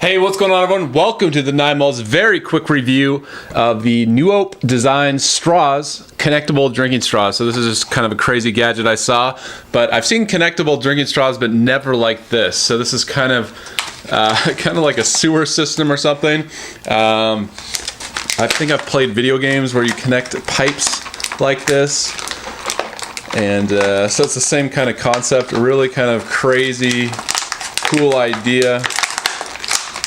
Hey, what's going on, everyone? Welcome to the 9 Malls very quick review of the Nuop design straws, connectable drinking straws. So this is just kind of a crazy gadget I saw, but I've seen connectable drinking straws, but never like this. So this is kind of like a sewer system or something. I think I've played video games where you connect pipes like this. And so it's the same kind of concept, really kind of crazy, cool idea.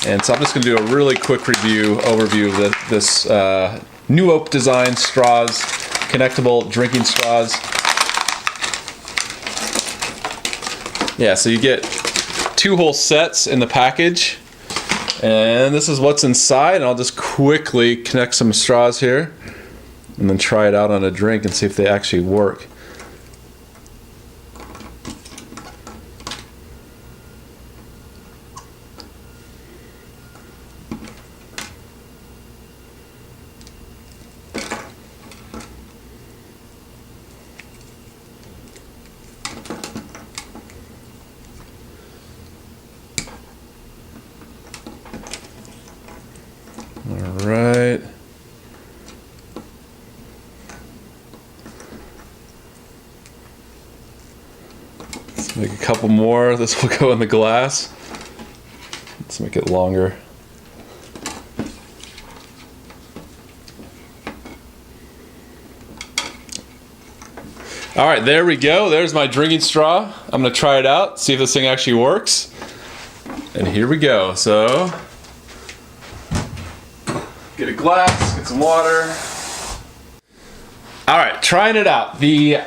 And so I'm just going to do a really quick overview of this Nuop design straws, connectable drinking straws. Yeah, so you get 2 whole sets in the package. And this is what's inside, and I'll just quickly connect some straws here and then try it out on a drink and see if they actually work. All right. Let's make a couple more. This will go in the glass. Let's make it longer. All right, there we go. There's my drinking straw. I'm gonna try it out, see if this thing actually works. And here we go. So, get a glass, get some water. All right, trying it out. The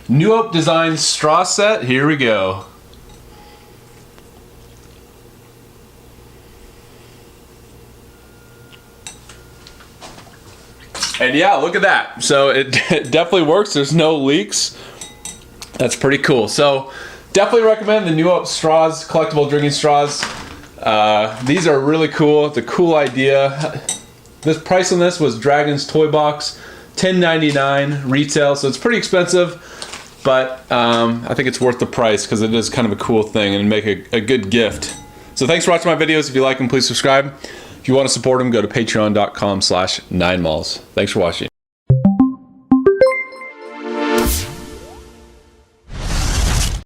Nuop design straw set, here we go. And yeah, look at that. So it definitely works. There's no leaks. That's pretty cool. So definitely recommend the Nuop straws, collectible drinking straws. These are really cool. It's a cool idea. This price on this was Dragon's Toy Box, $10.99 retail, so it's pretty expensive, but I think it's worth the price because it is kind of a cool thing and make a good gift. So thanks for watching my videos. If you like them, please subscribe. If you want to support them, go to patreon.com/9malls. Thanks for watching.